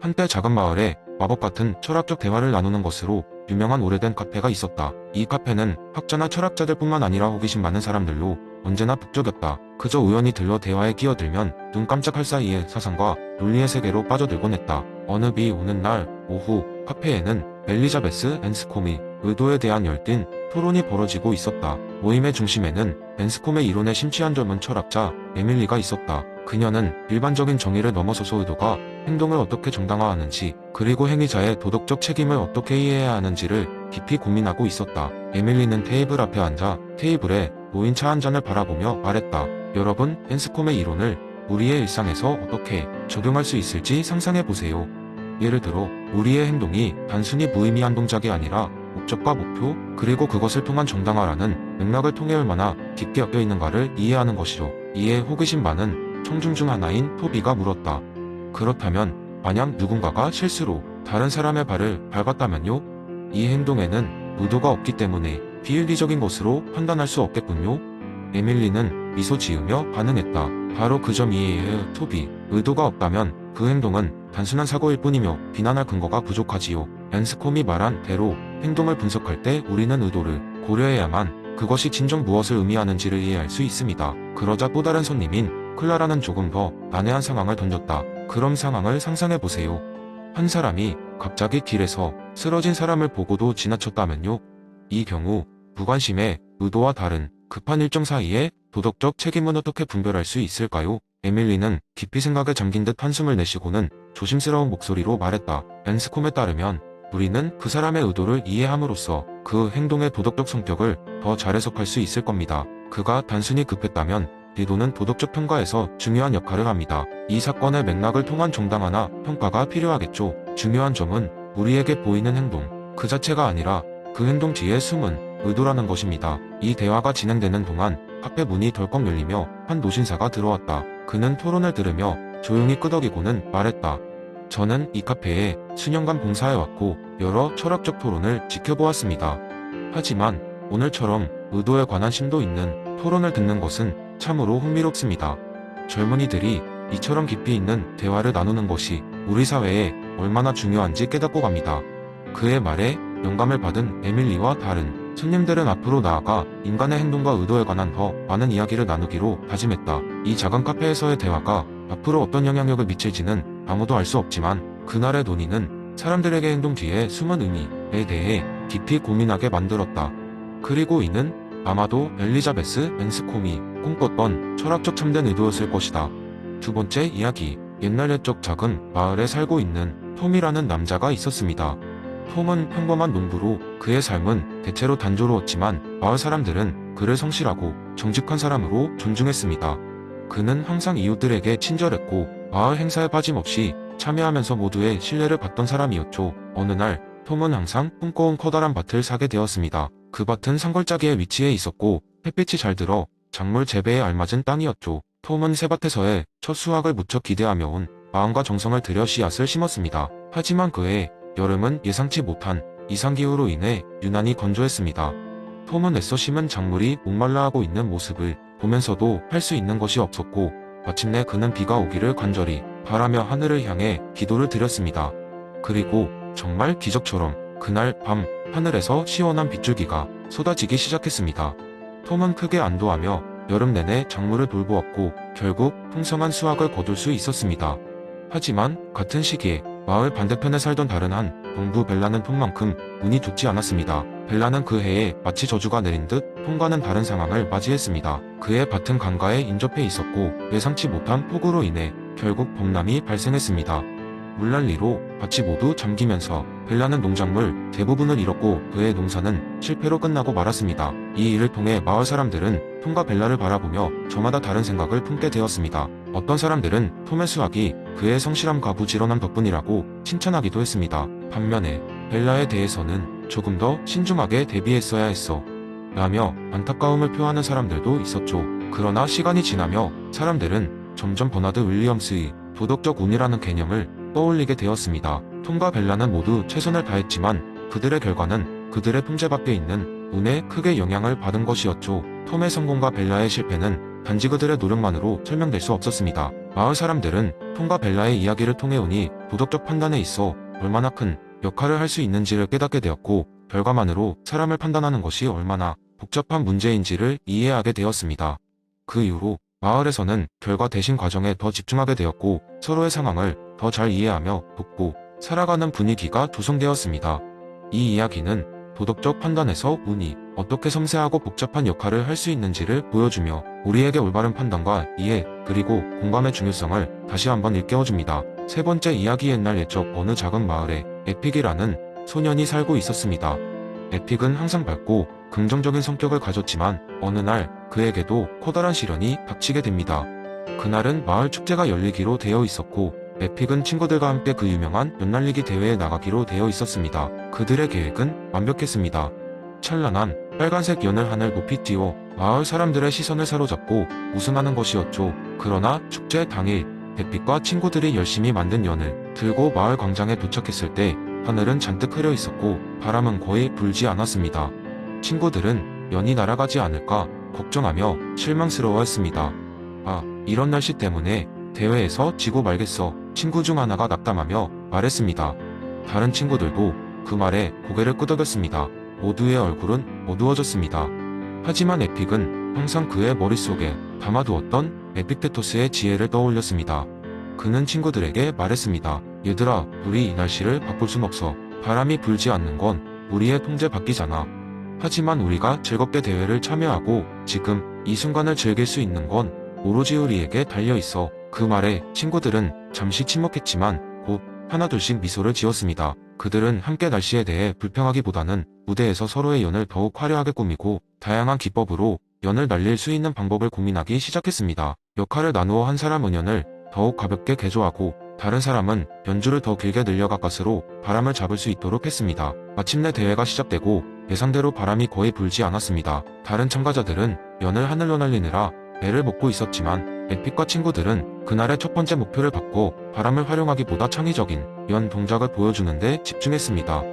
한때 작은 마을에 마법 같은 철학적 대화를 나누는 것으로 유명한 오래된 카페가 있었다. 이 카페는 학자나 철학자들뿐만 아니라 호기심 많은 사람들로 언제나 북적였다. 그저 우연히 들러 대화에 끼어들면 눈 깜짝할 사이에 사상과 논리의 세계로 빠져들곤 했다. 어느 비 오는 날 오후 카페에는 엘리자베스 앤스콤이 의도에 대한 열띤 토론이 벌어지고 있었다. 모임의 중심에는 앤스콤의 이론에 심취한 젊은 철학자 에밀리가 있었다. 그녀는 일반적인 정의를 넘어서서 의도가 행동을 어떻게 정당화하는지, 그리고 행위자의 도덕적 책임을 어떻게 이해해야 하는지를 깊이 고민하고 있었다. 에밀리는 테이블 앞에 앉아 테이블에 놓인 차 한 잔을 바라보며 말했다. 여러분, 앤스콤의 이론을 우리의 일상에서 어떻게 적용할 수 있을지 상상해보세요. 예를 들어 우리의 행동이 단순히 무의미한 동작이 아니라 목적과 목표, 그리고 그것을 통한 정당화라는 맥락을 통해 얼마나 깊게 엮여 있는가를 이해하는 것이죠. 이에 호기심 많은 청중 중 하나인 토비가 물었다. 그렇다면 만약 누군가가 실수로 다른 사람의 발을 밟았다면요? 이 행동에는 의도가 없기 때문에 비윤리적인 것으로 판단할 수 없겠군요. 에밀리는 미소 지으며 반응했다. 바로 그 점이에요, 토비. 의도가 없다면 그 행동은 단순한 사고일 뿐이며 비난할 근거가 부족하지요. 앤스콤이 말한 대로 행동을 분석할 때 우리는 의도를 고려해야만 그것이 진정 무엇을 의미하는지를 이해할 수 있습니다. 그러자 또 다른 손님인 클라라는 조금 더 난해한 상황을 던졌다. 그럼 상황을 상상해보세요. 한 사람이 갑자기 길에서 쓰러진 사람을 보고도 지나쳤다면요? 이 경우 무관심의 의도와 다른 급한 일정 사이에 도덕적 책임은 어떻게 분별할 수 있을까요? 에밀리는 깊이 생각에 잠긴 듯 한숨을 내쉬고는 조심스러운 목소리로 말했다. 앤스콤에 따르면 우리는 그 사람의 의도를 이해함으로써 그 행동의 도덕적 성격을 더 잘 해석할 수 있을 겁니다. 그가 단순히 급했다면 리도는 도덕적 평가에서 중요한 역할을 합니다. 이 사건의 맥락을 통한 정당화나 평가가 필요하겠죠. 중요한 점은 우리에게 보이는 행동 그 자체가 아니라 그 행동 뒤에 숨은 의도라는 것입니다. 이 대화가 진행되는 동안 카페 문이 덜컥 열리며 한 노신사가 들어왔다. 그는 토론을 들으며 조용히 끄덕이고는 말했다. 저는 이 카페에 수년간 봉사해왔고 여러 철학적 토론을 지켜보았습니다. 하지만 오늘처럼 의도에 관한 심도 있는 토론을 듣는 것은 참으로 흥미롭습니다. 젊은이들이 이처럼 깊이 있는 대화를 나누는 것이 우리 사회에 얼마나 중요한지 깨닫고 갑니다. 그의 말에 영감을 받은 에밀리와 다른 손님들은 앞으로 나아가 인간의 행동과 의도에 관한 더 많은 이야기를 나누기로 다짐했다. 이 작은 카페에서의 대화가 앞으로 어떤 영향력을 미칠지는 아무도 알 수 없지만 그날의 논의는 사람들에게 행동 뒤에 숨은 의미에 대해 깊이 고민하게 만들었다. 그리고 이는 아마도 엘리자베스 앤스콤이 꿈꿨던 철학적 참된 의도였을 것이다. 두 번째 이야기. 옛날 옛적 작은 마을에 살고 있는 톰이라는 남자가 있었습니다. 톰은 평범한 농부로 그의 삶은 대체로 단조로웠지만 마을 사람들은 그를 성실하고 정직한 사람으로 존중했습니다. 그는 항상 이웃들에게 친절했고 마을 행사에 빠짐없이 참여하면서 모두의 신뢰를 받던 사람이었죠. 어느 날 톰은 항상 꿈꿔온 커다란 밭을 사게 되었습니다. 그 밭은 산골짜기에 위치해 있었고 햇빛이 잘 들어 작물 재배에 알맞은 땅이었죠. 톰은 새 밭에서의 첫 수확을 무척 기대하며 온 마음과 정성을 들여 씨앗을 심었습니다. 하지만 그해 여름은 예상치 못한 이상기후로 인해 유난히 건조했습니다. 톰은 애써 심은 작물이 목말라하고 있는 모습을 보면서도 할 수 있는 것이 없었고 마침내 그는 비가 오기를 간절히 바라며 하늘을 향해 기도를 드렸습니다. 그리고 정말 기적처럼 그날 밤 하늘에서 시원한 빗줄기가 쏟아지기 시작했습니다. 톰은 크게 안도하며 여름 내내 작물을 돌보았고 결국 풍성한 수확을 거둘 수 있었습니다. 하지만 같은 시기에 마을 반대편에 살던 다른 한 농부 벨라는 톰만큼 운이 좋지 않았습니다. 벨라는 그 해에 마치 저주가 내린 듯 톰과는 다른 상황을 맞이했습니다. 그의 밭은 강가에 인접해 있었고 예상치 못한 폭우로 인해 결국 범람이 발생했습니다. 물난리로 밭이 모두 잠기면서 벨라는 농작물 대부분을 잃었고 그의 농사는 실패로 끝나고 말았습니다. 이 일을 통해 마을 사람들은 톰과 벨라를 바라보며 저마다 다른 생각을 품게 되었습니다. 어떤 사람들은 톰의 수학이 그의 성실함과 부지런함 덕분이라고 칭찬하기도 했습니다. 반면에 벨라에 대해서는 조금 더 신중하게 대비했어야 했어 라며 안타까움을 표하는 사람들도 있었죠. 그러나 시간이 지나며 사람들은 점점 버나드 윌리엄스의 도덕적 운이라는 개념을 떠올리게 되었습니다. 톰과 벨라는 모두 최선을 다했지만 그들의 결과는 그들의 품제 밖에 있는 운에 크게 영향을 받은 것이었죠. 톰의 성공과 벨라의 실패는 단지 그들의 노력만으로 설명될 수 없었습니다. 마을 사람들은 톰과 벨라의 이야기를 통해 오니 도덕적 판단에 있어 얼마나 큰 역할을 할 수 있는지를 깨닫게 되었고, 결과만으로 사람을 판단하는 것이 얼마나 복잡한 문제인지를 이해하게 되었습니다. 그 이후로 마을에서는 결과 대신 과정에 더 집중하게 되었고, 서로의 상황을 더 잘 이해하며 돕고 살아가는 분위기가 조성되었습니다. 이 이야기는 도덕적 판단에서 운이 어떻게 섬세하고 복잡한 역할을 할 수 있는지를 보여주며 우리에게 올바른 판단과 이해, 그리고 공감의 중요성을 다시 한번 일깨워줍니다. 세 번째 이야기. 옛날 옛적 어느 작은 마을에 에픽이라는 소년이 살고 있었습니다. 에픽은 항상 밝고 긍정적인 성격을 가졌지만 어느 날 그에게도 커다란 시련이 닥치게 됩니다. 그날은 마을 축제가 열리기로 되어 있었고, 에픽은 친구들과 함께 그 유명한 연날리기 대회에 나가기로 되어 있었습니다. 그들의 계획은 완벽했습니다. 찬란한 빨간색 연을 하늘 높이 띄워 마을 사람들의 시선을 사로잡고 우승하는 것이었죠. 그러나 축제 당일, 에픽과 친구들이 열심히 만든 연을 들고 마을 광장에 도착했을 때 하늘은 잔뜩 흐려 있었고 바람은 거의 불지 않았습니다. 친구들은 연이 날아가지 않을까 걱정하며 실망스러워했습니다. 아, 이런 날씨 때문에 대회에서 지고 말겠어. 친구 중 하나가 낙담하며 말했습니다. 다른 친구들도 그 말에 고개를 끄덕였습니다. 모두의 얼굴은 어두워졌습니다. 하지만 에픽은 항상 그의 머릿속에 담아두었던 에픽테토스의 지혜를 떠올렸습니다. 그는 친구들에게 말했습니다. 얘들아, 우리 이 날씨를 바꿀 순 없어. 바람이 불지 않는 건 우리의 통제 밖이잖아. 하지만 우리가 즐겁게 대회를 참여하고 지금 이 순간을 즐길 수 있는 건 오로지 우리에게 달려있어. 그 말에 친구들은 잠시 침묵했지만 곧 하나둘씩 미소를 지었습니다. 그들은 함께 날씨에 대해 불평하기보다는 무대에서 서로의 연을 더욱 화려하게 꾸미고 다양한 기법으로 연을 날릴 수 있는 방법을 고민하기 시작했습니다. 역할을 나누어 한 사람은 연을 더욱 가볍게 개조하고 다른 사람은 연주를 더 길게 늘려가 가스로 바람을 잡을 수 있도록 했습니다. 마침내 대회가 시작되고 예상대로 바람이 거의 불지 않았습니다. 다른 참가자들은 연을 하늘로 날리느라 애를 먹고 있었지만 에픽과 친구들은 그날의 첫 번째 목표를 바꿔 바람을 활용하기보다 창의적인 연 동작을 보여주는데 집중했습니다.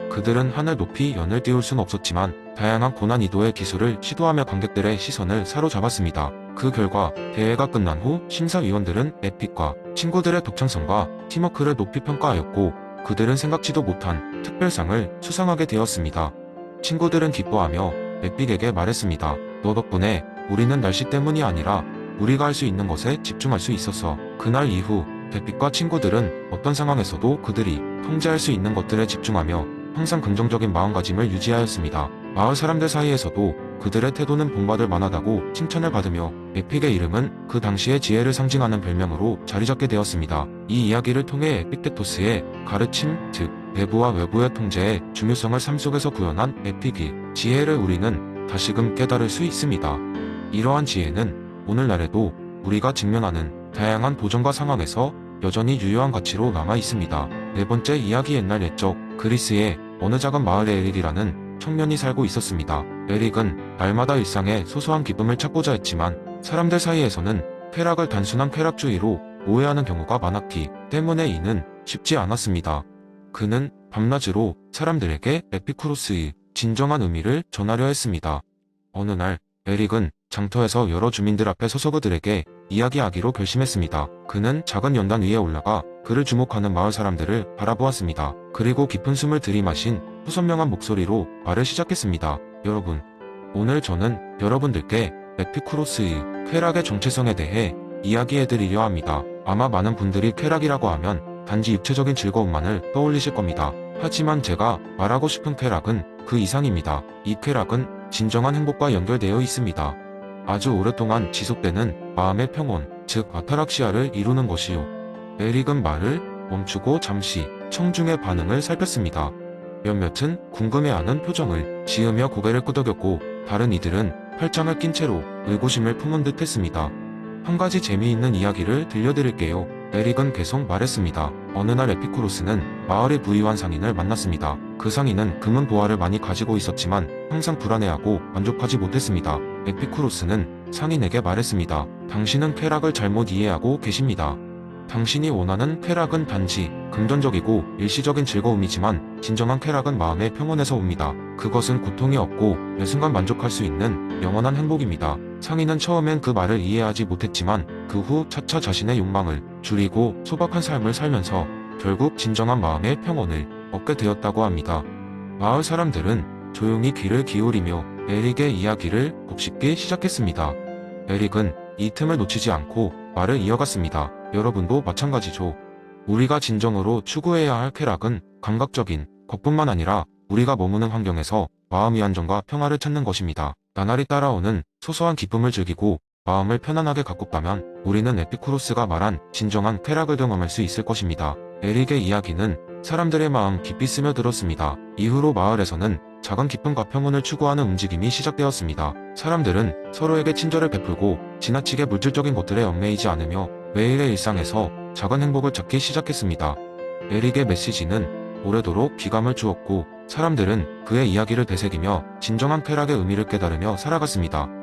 그들은 하늘 높이 연을 띄울 순 없었지만 다양한 고난이도의 기술을 시도하며 관객들의 시선을 사로잡았습니다. 그 결과 대회가 끝난 후 심사위원들은 에픽과 친구들의 독창성과 팀워크를 높이 평가하였고, 그들은 생각지도 못한 특별상을 수상하게 되었습니다. 친구들은 기뻐하며 에픽에게 말했습니다. 너 덕분에 우리는 날씨 때문이 아니라 우리가 할 수 있는 것에 집중할 수 있었어. 그날 이후 에픽과 친구들은 어떤 상황에서도 그들이 통제할 수 있는 것들에 집중하며 항상 긍정적인 마음가짐을 유지하였습니다. 마을 사람들 사이에서도 그들의 태도는 본받을 만하다고 칭찬을 받으며 에픽의 이름은 그 당시의 지혜를 상징하는 별명으로 자리잡게 되었습니다. 이 이야기를 통해 에픽테토스의 가르침, 즉 내부와 외부의 통제의 중요성을 삶 속에서 구현한 에픽의 지혜를 우리는 다시금 깨달을 수 있습니다. 이러한 지혜는 오늘날에도 우리가 직면하는 다양한 도전과 상황에서 여전히 유효한 가치로 남아 있습니다. 네 번째 이야기. 옛날 옛적 그리스의 어느 작은 마을에 에릭이라는 청년이 살고 있었습니다. 에릭은 날마다 일상의 소소한 기쁨을 찾고자 했지만 사람들 사이에서는 쾌락을 단순한 쾌락주의로 오해하는 경우가 많았기 때문에 이는 쉽지 않았습니다. 그는 밤낮으로 사람들에게 에피쿠로스의 진정한 의미를 전하려 했습니다. 어느 날 에릭은 장터에서 여러 주민들 앞에 서서 그들에게 이야기하기로 결심했습니다. 그는 작은 연단 위에 올라가 그를 주목하는 마을 사람들을 바라보았습니다. 그리고 깊은 숨을 들이마신 후 선명한 목소리로 말을 시작했습니다. 여러분, 오늘 저는 여러분들께 에피쿠로스의 쾌락의 정체성에 대해 이야기해드리려 합니다. 아마 많은 분들이 쾌락이라고 하면 단지 육체적인 즐거움만을 떠올리실 겁니다. 하지만 제가 말하고 싶은 쾌락은 그 이상입니다. 이 쾌락은 진정한 행복과 연결되어 있습니다. 아주 오랫동안 지속되는 마음의 평온, 즉 아타락시아를 이루는 것이요. 에릭은 말을 멈추고 잠시 청중의 반응을 살폈습니다. 몇몇은 궁금해하는 표정을 지으며 고개를 끄덕였고 다른 이들은 팔짱을 낀 채로 의구심을 품은 듯 했습니다. 한 가지 재미있는 이야기를 들려드릴게요. 에릭은 계속 말했습니다. 어느 날 에피쿠로스는 마을의 부유한 상인을 만났습니다. 그 상인은 금은 보화를 많이 가지고 있었지만 항상 불안해하고 만족하지 못했습니다. 에피쿠로스는 상인에게 말했습니다. 당신은 쾌락을 잘못 이해하고 계십니다. 당신이 원하는 쾌락은 단지 금전적이고 일시적인 즐거움이지만 진정한 쾌락은 마음의 평온에서 옵니다. 그것은 고통이 없고 매 순간 만족할 수 있는 영원한 행복입니다. 상인은 처음엔 그 말을 이해하지 못했지만 그 후 차차 자신의 욕망을 줄이고 소박한 삶을 살면서 결국 진정한 마음의 평온을 얻게 되었다고 합니다. 마을 사람들은 조용히 귀를 기울이며 에릭의 이야기를 곱씹기 시작했습니다. 에릭은 이 틈을 놓치지 않고 말을 이어갔습니다. 여러분도 마찬가지죠. 우리가 진정으로 추구해야 할 쾌락은 감각적인 것뿐만 아니라 우리가 머무는 환경에서 마음의 안정과 평화를 찾는 것입니다. 나날이 따라오는 소소한 기쁨을 즐기고 마음을 편안하게 가꾼다면 우리는 에피쿠로스가 말한 진정한 쾌락을 경험할 수 있을 것입니다. 에릭의 이야기는 사람들의 마음 깊이 스며들었습니다. 이후로 마을에서는 작은 기쁨과 평온을 추구하는 움직임이 시작되었습니다. 사람들은 서로에게 친절을 베풀고 지나치게 물질적인 것들에 얽매이지 않으며 매일의 일상에서 작은 행복을 찾기 시작했습니다. 에릭의 메시지는 오래도록 귀감을 주었고 사람들은 그의 이야기를 되새기며 진정한 쾌락의 의미를 깨달으며 살아갔습니다.